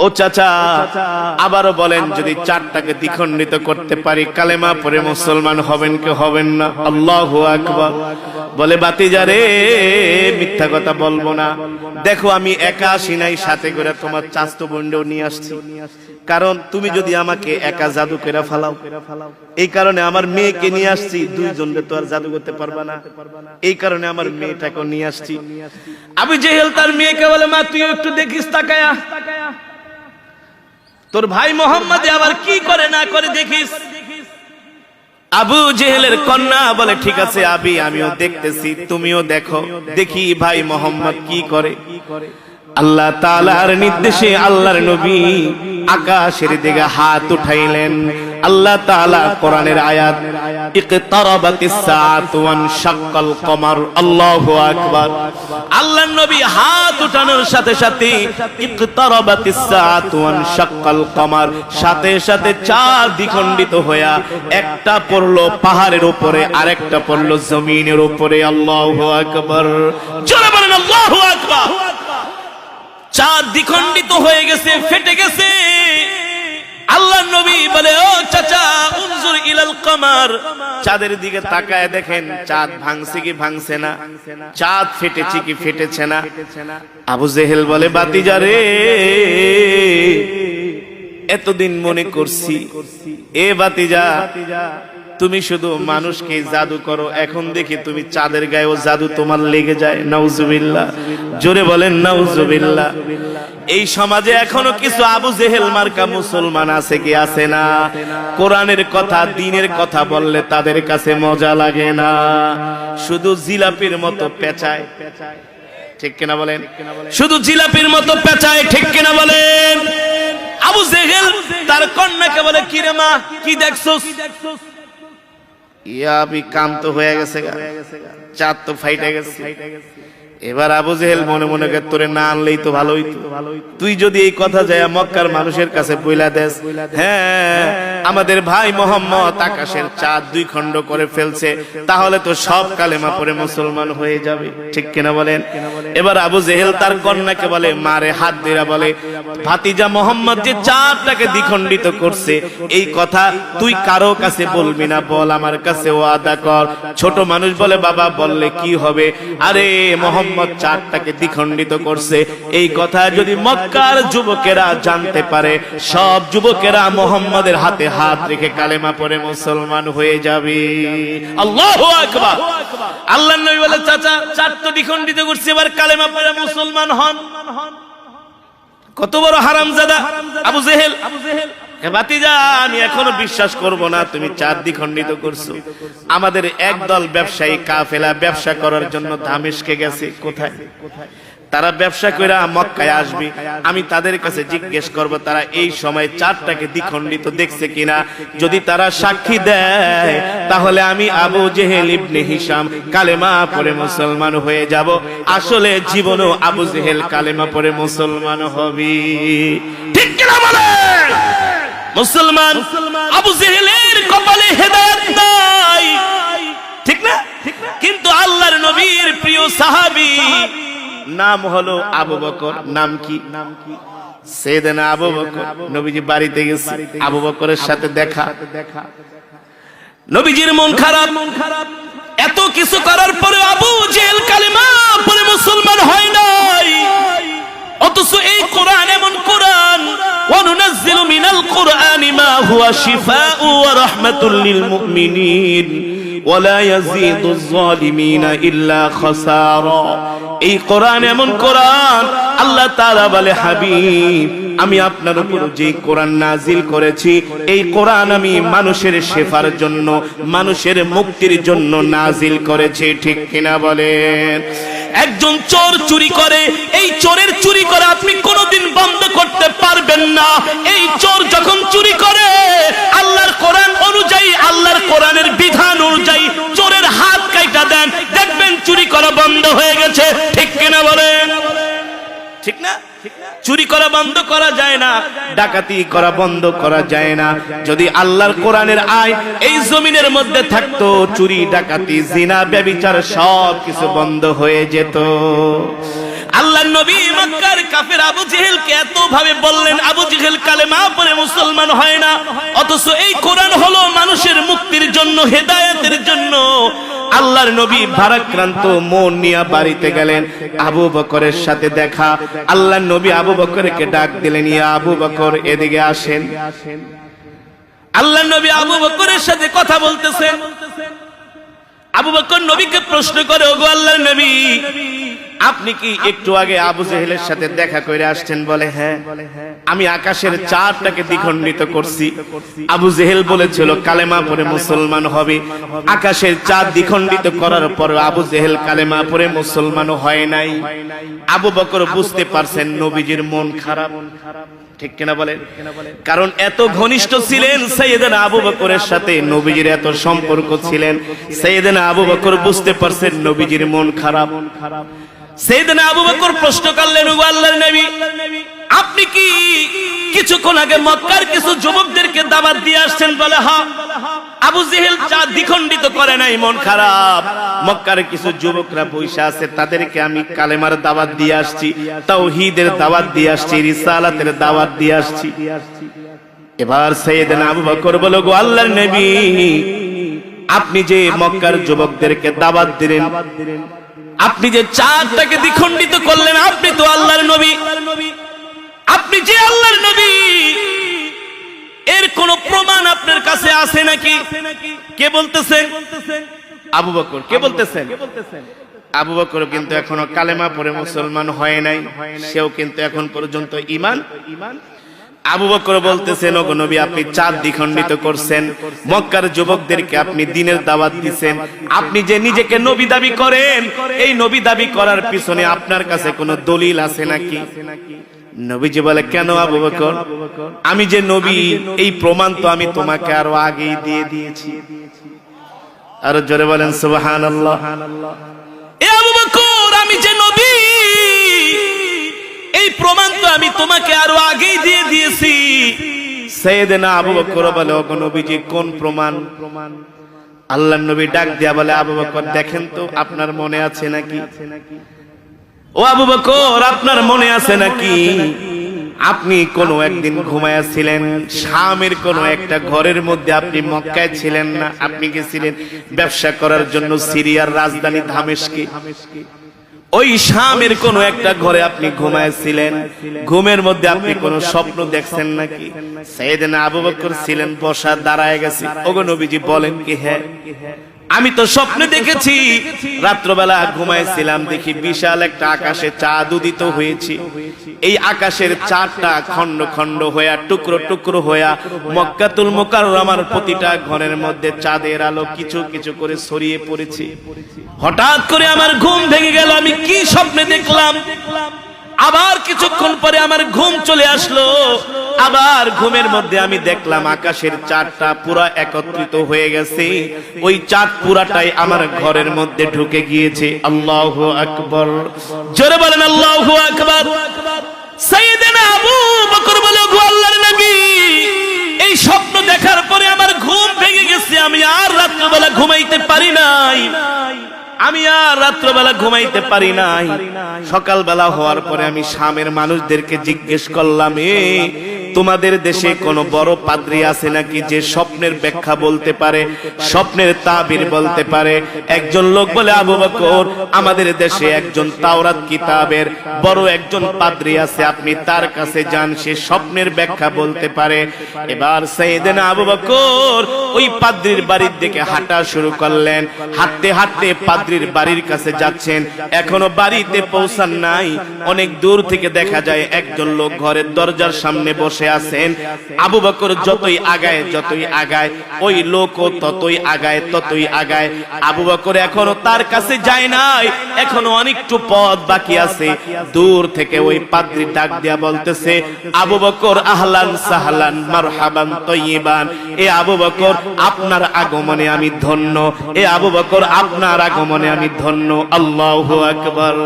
ও চাচা আবারও বলেন, যদি চারটাকে দ্বিখণ্ডিত করতে পারি কালেমা পড়ে মুসলমান হবেন কি হবেন না? আল্লাহু আকবার। বলে বাতিজা রে, মিথ্যা কথা বলবো না। দেখো আমি একা আসি নাই, সাথে করে তোমার চাচতো বোনও নিয়ে আসছি। কারণ তুমি যদি আমাকে একা জাদু করে ফেলাও, এই কারণে আমার মেয়েকে নিয়ে আসছি। দুইজনকে তো আর জাদু করতে পারবা না, এই কারণে আমার মেয়েটাকে নিয়ে আসছি। আবু জেহেল তার মেয়েকে বলে, মা তুই একটু দেখিস তাকায়া, তোর ভাই মোহাম্মদ আবার কি করে না করে দেখিস। আবু জেহেলের কন্যা বলে, ঠিক আছে আবি, আমিও দেখতেছি, তুমিও দেখো, দেখি ভাই মোহাম্মদ কি করে। আল্লাহ তাআলার নির্দেশে আল্লাহর নবী আকাশের দিকে হাত উঠাইলেন। আল্লাহ তাআলা কোরআনের আয়াত, ইকতারাবাতিস সাআতু ওয়ানশাক্কাল কমার। আল্লাহু আকবার। আল্লাহর নবী হাত উঠানোর সাথে সাথে ইকতারাবাতিস সাআতু ওয়ানশাক্কাল কমার, সাথে সাথে চাঁদ দ্বিখণ্ডিত হইয়া একটা পড়লো পাহাড়ের উপরে, আরেকটা পড়লো জমিনের উপরে। আল্লাহু আকবার। জোরে বলেন আল্লাহু আকবার। চাঁদ দ্বিখণ্ডিত হয়ে গেছে, ফেটে গেছে। আল্লাহর নবী বলে, ও চাচা উনজুর ইলাল কমার, চাঁদের দিকে তাকায় দেখেন চাঁদ ভাঙছে কি ভাঙছে না, চাঁদ ফেটেছে কি ফেটেছে না। আবু জেহেল বলে, বাতিজা রে, এতদিন মনে করছি এ বাতিজা তুমি শুধু মানুষকে জাদু করো, এখন দেখি তুমি চাঁদের গায়েও জাদু তোমার লেগে যায়। নাউজুবিল্লাহ। জোরে বলেন নাউজুবিল্লাহ। এই সমাজে এখনো কিছু আবু জেহেল মার্কা মুসলমান আছে কি আছে না? কোরআনের কথা দ্বীনের কথা বললে তাদের কাছে মজা লাগে না, শুধু জিলাপির মতো পেঁচায়। ঠিক কিনা বলেন? শুধু জিলাপির মতো পেঁচায়। ঠিক কিনা বলেন? আবু জেহেল তার কন্যাকে বলে, কি রে মা, কি দেখছস? ইয়া আমি কাম তো হয়ে গেছে, চাঁদ তো ফাইটে গেছে। এবার আবু জেহেল মনে মনে করে, তোরে না আনলেই তো ভালো হইতো, তুই যদি এই কথা যায় মক্কার মানুষের কাছে বইলা দেস, হ্যাঁ আমাদের ভাই মোহাম্মদ আকাশের চাঁদ দুই খণ্ড করে ফেলছে, তাহলে তো সব কালেমা পড়ে মুসলমান হয়ে যাবে। ঠিক কিনা বলেন? এবার আবু জেহেল তার কন্যাকে বলে, মারে হাত দিয়া বলে, ভাতিজা মোহাম্মদ যে চাঁদটাকে দ্বিখণ্ডিত করছে এই কথা তুই কারো কাছে বলবি না, বল আমার কাছে ওয়াদা কর। ছোট মানুষ বলে, বাবা বললে কি হবে? আরে মোহাম্মদ চাঁদটাকে দ্বিখণ্ডিত করছে, এই কথা যদি মক্কার যুবকেরা জানতে পারে, সব যুবকেরা মোহাম্মদের হাতে হাত রেখে কালেমা পড়ে মুসলমান হয়ে যাবে। আল্লাহু আকবার। আল্লাহর নবী বলে, চাচা চাঁদ তো দ্বিখণ্ডিত করছে, এবার কালেমা পড়ে মুসলমান হন। কত বড় হারামজাদা আবু জেহেল। ভাতিজা আমি এখনো বিশ্বাস করব না তুমি চাঁদ দ্বিখণ্ডিত করছো। আমাদের একদল ব্যবসায়ী কাফেলা ব্যবসা করার জন্য দামেস্কে গেছে। কোথায়? তারা ব্যবসা কইরা মক্কায় আসবে, আমি তাদের কাছে জিজ্ঞেস করব তারা এই সময় চাঁদটাকে দ্বিখণ্ডিত দেখছে কিনা। যদি তারা সাক্ষী দেয় তাহলে আমি আবু জেহেল ইবনে হিশাম কালেমা পড়ে মুসলমান হয়ে যাব। আসলে জীবনেও আবু জেহেল কালেমা পড়ে মুসলমান হবে। ঠিক কিনা বলেন? মুসলমান আবু জেহেলের কপালে হেদায়েত নাই, ঠিক না? কিন্তু আল্লাহর নবীর প্রিয় সাহাবী নাম হলো আবু বকর। নাম কি? সাইয়েদনা আবু বকর। নবীজি বাড়িতে গেছে, আবু বকরের সাথে দেখা। নবীজির মন খারাপ। এত কিছু করার পরে আবু জেহেল কালেমা পড়ে মুসলমান হয় নাই। অথচ এই কোরআন এমন কোরআন, ওয়ানুনাজ্জিলু মিনাল কুরআনি মা হুয়া শিফাউ ওয়া রাহমাতুল লিল মুমিনিন ওয়ালা ইয়াজিদুজ যালিমিনা ইল্লা খাসারা। এই কোরআন এমন কোরআন, আল্লাহ তাআলা বলে, হাবিব আমি আপনার উপর যে কোরআন নাজিল করেছি এই কোরআন আমি মানুষের শেফার জন্য, মানুষের মুক্তির জন্য নাজিল করেছি। ঠিক কিনা বলেন? একজন চোর চুরি করে, এই চোরের চুরি করা আপনি কোনোদিন বন্ধ করতে পারবেন না। এই চোর যখন চুরি করে আল্লাহর কোরআন অনুযায়ী, আল্লাহর কোরআনের বিধান অনুযায়ী চোরের হাত কাইটা দেন, দেখবেন চুরি করা বন্ধ হয়ে গেছে। ঠিক কিনা বলেন? ঠিক না? চুরি করা বন্ধ করা যায় না, ডাকাতি করা বন্ধ করা যায় না। যদি আল্লাহর কোরআনের আইন এই জমিনের মধ্যে থাকতো, চুরি ডাকাতি জিনা ব্যভিচার সব কিছু বন্ধ হয়ে যেত। আল্লাহর নবী মক্কার কাফের আবু জেহেলকে এত ভাবে বললেন, আবু জেহেল কালেমা পড়ে মুসলমান হয় না, অথচ এই কোরআন হলো মানুষের মুক্তির জন্য, হেদায়েতের জন্য। আল্লাহর নবী ভারাক্রান্ত মন নিয়ে বাড়িতে গেলেন। আবু বকরের সাথে দেখা। আল্লাহর নবী আবু বকরকে ডাক দিলেন, ইয়া আবু বকর এদিকে আসেন। আল্লাহর নবী আবু বকরের সাথে কথা বলতেছেন। আবু বকর নবীকে প্রশ্ন করে, ওগো আল্লাহর নবী, আপনি কি একটু আগে আবু জেহেলের সাথে দেখা করে আসছেন? বলে, হ্যাঁ, আমি আকাশের চাঁদটাকে দ্বিখণ্ডিত করছি। আবু জেহেল বলেছিল কালেমা পড়ে মুসলমান হবে। আকাশের চাঁদ দ্বিখণ্ডিত করার পর আবু জেহেল কালেমা পড়ে মুসলমান হয় নাই। আবু বকর বুঝতে পারছেন নবীজির মন খারাপ, ঠিক কিনা বলেন? কারণ এত ঘনিষ্ঠ ছিলেন সাইয়েদনা আবু বকরের সাথে, নবীজির এত সম্পর্ক ছিলেন। সাইয়েদনা আবু বকর বুঝতে পারছেন নবীজির মন খারাপ। সাইয়েদনা আবু বকর প্রশ্ন করলেন, ও আল্লাহর নবী, আপনি কি কিছুক্ষণ আগে মক্কার কিছু যুবকদেরকে দাওয়াত দিয়ে আসছেন? বলে, হ্যাঁ। আবু জেহেল চাঁদ দ্বিখণ্ডিত করে নাই, মন খারাপ। মক্কার কিছু যুবকরা বৈশা আছে, তাদেরকে আমি কালেমার দাওয়াত দিয়ে আসছি, তাওহীদের দাওয়াত দিয়ে আসছি, রিসালাতের দাওয়াত দিয়ে আসছি। এবার সাইয়েদনা আবু বকর বলে, গো আল্লাহর নবী, আপনি যে মক্কার যুবকদেরকে দাওয়াত দিলেন, আপনি যে চাঁদটাকে দ্বিখণ্ডিত করলেন, আপনি তো আল্লাহর নবী, আপনি যে আল্লাহর নবী, এর কোন প্রমাণ আপনার কাছে আছে নাকি? কে বলতেছেন? আবু বকর। কে বলতেছেন? আবু বকর কিন্তু এখনো কালেমা পড়ে মুসলমান হয় নাই, সেও কিন্তু এখন পর্যন্ত ঈমান। আবু বকর বলতেছেন, ওগো নবী, আপনি চাঁদ দ্বিখণ্ডিত করছেন, মক্কার যুবকদেরকে আপনি দ্বীনের দাওয়াত দিবেন, আপনি যে নিজেকে নবী দাবি করেন, এই নবী দাবি করার পিছনে আপনার কাছে কোনো দলিল আছে নাকি? নবীজি বলে, কেন আবু বকর, আমি যে নবী এই প্রমাণ তো আমি তোমাকে আরো আগেই দিয়ে দিয়েছি। আর জোরে বলেন সুবহানাল্লাহ। এ আবু বকর, আমি যে নবী এই প্রমাণ তো আমি তোমাকে আরো আগেই দিয়ে দিয়েছি। সাইয়েদনা আবু বকর বলে, ওগো নবীজি, কোন প্রমাণ? আল্লাহর নবী ডাক দিয়া বলে, আবু বকর, দেখেন তো আপনার মনে আছে নাকি? ও আবু বকর, আপনার মনে আছে নাকি আপনি কোনো একদিন ঘুমায়াছিলেন শামের কোনো একটা ঘরের মধ্যে? আপনি মক্কায় ছিলেন না, আপনি গেছিলেন ব্যবসা করার জন্য সিরিয়ার রাজধানী দামেস্কে। ওই শামের কোন একটা ঘরে আপনি ঘুমাইছিলেন, ঘুমের মধ্যে আপনি কোন স্বপ্ন দেখছেন নাকি? সাইয়েদনা আবু বকর ছিলেন বসা, দাঁড়ায় গেছে। ওগো নবীজি, বলেন কি? হ্যাঁ, আমি তো স্বপ্নে দেখেছি, রাত্রবেলা ঘুমাইছিলাম, দেখি বিশাল একটা আকাশে চাঁদ উদিত হয়েছে। এই আকাশের চাঁদটা খন্ড খন্ড হইয়া, টুকরো টুকরো হইয়া মক্কাতুল মুকাররমার প্রতিটা ঘরের মধ্যে চাঁদের আলো কিছু কিছু করে ছড়িয়ে পড়েছে। হঠাৎ করে আমার ঘুম ভেঙে গেল, আমি কি স্বপ্নে দেখলাম? আবার কিছুক্ষণ পরে আমার ঘুম চলে আসলো, আবার ঘুমের মধ্যে আমি দেখলাম আকাশের চাঁদটা পুরা একত্রিত হয়ে গেছে, ওই চাঁদ পুরাটাই আমার ঘরের মধ্যে ঢুকে গিয়েছে। আল্লাহু আকবার, জোরে বলেন আল্লাহু আকবার। সাইয়েদনা আবু বকর বলে, গো আল্লাহর নবী, এই স্বপ্ন দেখার পরে আমার ঘুম ভেঙে গেছে, আমি আর রাত্রিবেলা ঘুমাইতে পারি নাই, আমি আর রাত্রবেলা ঘুমাইতে পারি নাই। সকালবেলা হওয়ার পরে আমি শামের মানুষদেরকে জিজ্ঞেস করলাম, তোমাদের দেশে কোন বড় পাদ্রী আছে নাকি যে স্বপ্নের ব্যাখ্যা বলতে পারে, স্বপ্নের তাবির বলতে পারে? একজন লোক বলে, আবু বকর, আমাদের দেশে একজন তাওরাত কিতাবের বড় একজন পাদ্রী আছে, আপনি তার কাছে যান, সে স্বপ্নের ব্যাখ্যা বলতে পারে। এবার সাইয়েদনা আবু বকর ওই পাদ্রীর বাড়ির দিকে হাঁটা শুরু করলেন। হাঁটতে হাঁটতে পাদ্রীর বাড়ির কাছে যাচ্ছেন, এখনো বাড়িতে পৌঁছান নাই। অনেক দূর থেকে দেখা যায় একজন লোক ঘরের দরজার সামনে বসে আছেন। আবু বকর যতই আগায় ওই লোকও ততই আগায়। আবু বকর এখনো তার কাছে যায় নাই, এখনো অনেকটু পথ বাকি আছে। দূর থেকে ওই পাদ্রী ডাক দিয়া বলতেছে, আবু বকর, আহলান সাহলান মারহাবান তয়্যিবান। এ আবু বকর, আপনার আগমনে আমি ধন্য, এ আবু বকর, আপনার আগমনে আমি ধন্য। আল্লাহু আকবার।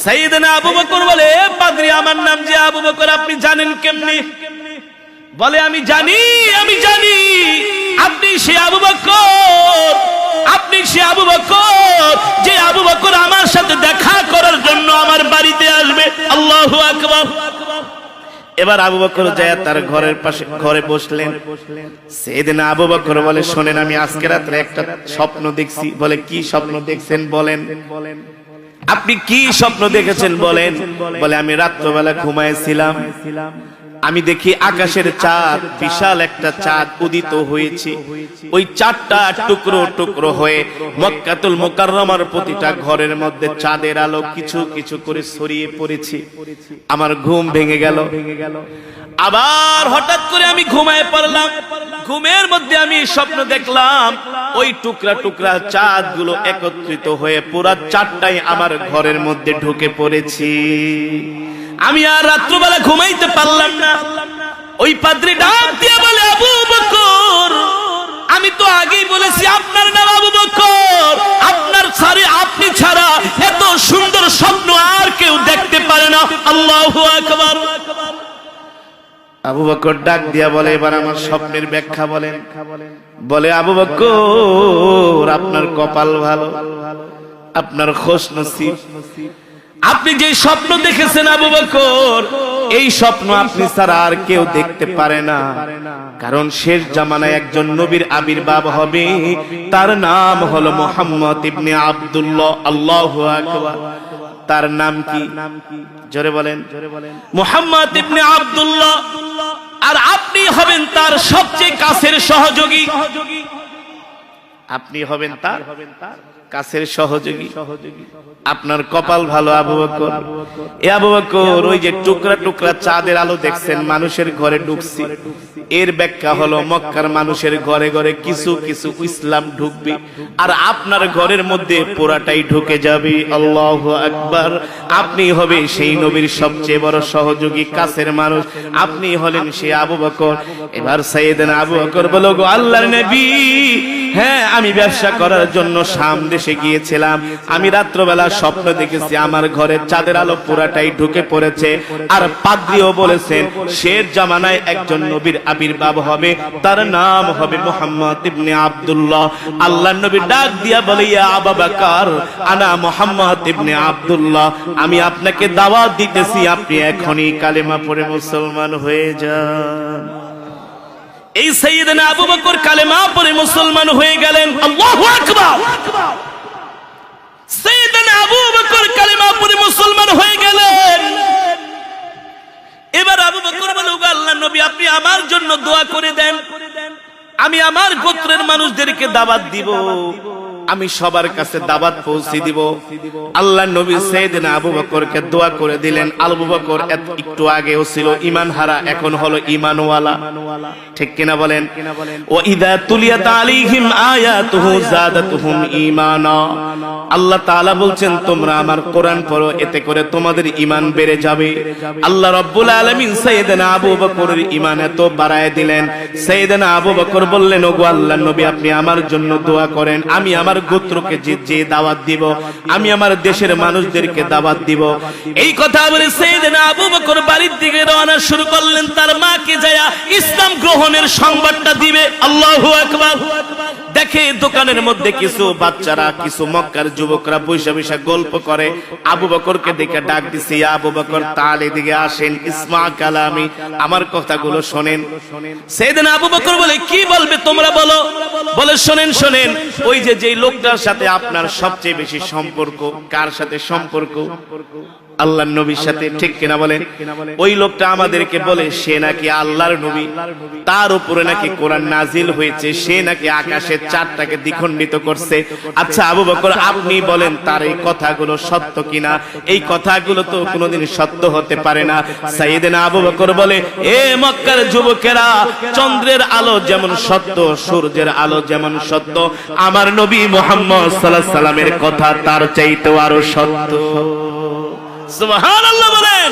সাইয়েদনা আবু বকর বলে, পাদ্রী, আমার নাম যে আবু বকর, আপনি জানেন কেমনে? বলে, আমি জানি আপনি সে আবু বকর আপনি সে আবু বকর, যে আবু বকর আমার সাথে দেখা করার জন্য আমার বাড়িতে আসবে। আল্লাহু আকবার। এবার আবু বকর যায় তার ঘরের পাশে ঘরে বসলেন। সাইয়েদনা আবু বকর বলে, শোনেন, আমি আজকে রাতে একটা স্বপ্ন দেখছি। বলে, কি স্বপ্ন দেখছেন বলেন? আপনি কি স্বপ্ন দেখেছেন বলেন? বলে, আমি রাত্রবেলা ঘুমাইছিলাম, আমি দেখি আকাশের চাঁদ, বিশাল একটা চাঁদ উদিত হয়েছে। ওই চাঁদটা টুকরো টুকরো হয়ে মক্কাতুল মুকাররমার প্রতিটা ঘরের মধ্যে চাঁদের আলো কিছু কিছু করে ছড়িয়ে পড়েছে। আমার ঘুম ভেঙে গেল। আবার হঠাৎ করে আমি ঘুমায় পড়লাম। ঘুমের মধ্যে আমি স্বপ্ন দেখলাম ওই টুকরা টুকরা চাঁদ গুলো একত্রিত হয়ে পুরা চাঁদটাই আমার ঘরের মধ্যে ঢুকে পড়েছি। আমি আর রাত্রবেলা ঘুমাইতে পারলাম না। ওই পাদ্রী ডাক দিয়ে বলে, আবু বকর, আমি তো আগেই বলেছি আপনার নাম আবু বকর, আপনি ছাড়া এত সুন্দর স্বপ্ন আর কেউ দেখতে পারে না। আল্লাহু আকবার। আবু বকর ডাক দিয়া বলে, এবার আমার স্বপ্নের ব্যাখ্যা বলেন। বলে, আবু বকর, আপনার কপাল ভালো, আপনার খুশনসিব। আপনি যে স্বপ্ন দেখেছেন আবু বকর, এই স্বপ্ন আপনি ছাড়া আর কেউ দেখতে পারে না। কারণ শেষ জামানায় একজন নবীর আবির্ভাব হবে, তার নাম হলো মুহাম্মদ ইবনে আব্দুল্লাহ। আল্লাহু আকবার। তার নাম কি? জোরে বলেন। মুহাম্মদ ইবনে আব্দুল্লাহ। আর আপনি হবেন তার সবচেয়ে কাছের সহযোগী। আপনি হবেন তার কাছের সহযোগী। আপনার কপাল ভালো আবু বকর। এ আবু বকর, ওই যে টুকরা টুকরা চাঁদের আলো দেখছেন মানুষের ঘরে ঢুকছে, এর ব্যাখ্যা হলো মক্কার মানুষের ঘরে ঘরে কিছু কিছু ইসলাম ঢুকবে, আর আপনার ঘরের মধ্যে পুরাটাই ঢুকে যাবে। আল্লাহু আকবার। আপনি হবে সেই নবীর সবচেয়ে বড় সহযোগী, কাছের মানুষ। আপনি হলেন সেই আবু বকর। এবার সাইয়েদনা আবু বকর বলো, গো আল্লাহর নবী, হ্যাঁ, আমি ব্যবসা করার জন্য শাম দেশে গিয়েছিলাম। আমি রাত্রবেলা স্বপ্ন দেখেছি আমার ঘরে চাঁদের আলো পুরাটাই ঢুকে পড়েছে। আর পাদ্রীও বলেছেন শেষ জামানায় একজন নবীর আবির্ভাব হবে, তার নাম হবে মুহাম্মদ ইবনে আব্দুল্লাহ। আল্লাহর নবী ডাক দিয়া বলে, ইয়া আবু বকর, আনা মুহাম্মদ ইবনে আব্দুল্লাহ, আমি আপনাকে দাওয়াত দিতেছি, আপনি এখনই কালেমা পড়ে মুসলমান হয়ে যান। এই সাইয়েদনা আবু বকর কালেমা পড়ে মুসলমান হয়ে গেলেন। আল্লাহু আকবার। সাইয়েদনা আবু বকর কালেমা পড়ে মুসলমান হয়ে গেলেন। এবার আবু বকর বলে, ওগো আল্লাহর নবী, আপনি আমার জন্য দোয়া করে দেন, আমি আমার গোত্রের মানুষদেরকে দাওয়াত দিব, আমি সবার কাছে দাওয়াত পৌঁছে দিব। আল্লাহর নবী সাইয়েদনা আবু বকরকে দোয়া করে দিলেন। আবু বকর একটু আগেও ছিল ঈমান হারা, এখন হলো ঈমানওয়ালা। ঠিক কিনা বলেন? ওয়া ইযা তুলিয়াত আলাইহিম আয়াতুহু যাদাতুহুম ঈমানা। আল্লাহ তাআলা বলছেন, তোমরা আমার কোরআন পড়ো, এতে করে তোমাদের ঈমান বেড়ে যাবে। আল্লাহ রাব্বুল আলামিন সাইয়েদনা আবু বকরের ঈমান এত বাড়ায় দিলেন। সাইয়েদনা আবু বকর বললেন, ওগো আল্লাহর নবী, আপনি আমার জন্য দোয়া করেন, আমি আমার গোত্রকে যে দাওয়াত দিব, আমি আমার দেশের মানুষদেরকে দাওয়াত দিব। এই কথা বলে সাইয়েদনা আবু বকর বাড়ির দিকে রওনা শুরু করলেন, তার মাকে যায়া ইসলাম গ্রহণের সংবাদটা দিবে। আল্লাহু আকবার। দেখে দোকানের মধ্যে কিছু বাচ্চারা, কিছু মক্কার যুবকরা বৈশা বৈশা গল্প করে। আবু বকরকে দেখে ডাক দিছে, ইয়া আবু বকর, তাহলে এদিকে আসেন, ইসমা কালামি, আমার কথাগুলো শোনেন। সাইয়েদনা আবু বকর বলে, কি বলবে তোমরা বলো? বলে, শোনেন শোনেন, ওই যে লোকটার সাথে আপনার সবচেয়ে বেশি সম্পর্ক, কার সাথে সম্পর্ক? আল্লাহর নবীর সাথে। ঠিক কিনা বলেন? ওই লোকটা আমাদেরকে বলে সে নাকি আল্লাহর নবী, তার উপরে নাকি কোরআন নাজিল হয়েছে, সে নাকি আকাশের চাঁদটাকে দ্বিখণ্ডিত করছে। আচ্ছা আবু বকর, আপনি বলেন তার এই কথাগুলো সত্য কিনা? এই কথাগুলো তো কোনোদিন সত্য হতে পারে না। সাইয়েদনা আবু বকর বলে, এ মক্কার যুবকেরা, চন্দ্রের আলো যেমন সত্য, সূর্যের আলো যেমন সত্য, আমার নবী মুহাম্মদ সাল্লাল্লাহু আলাইহি সাল্লামের কথা তার চাইতেও আরো সত্য। সুবহানাল্লাহ বলেন।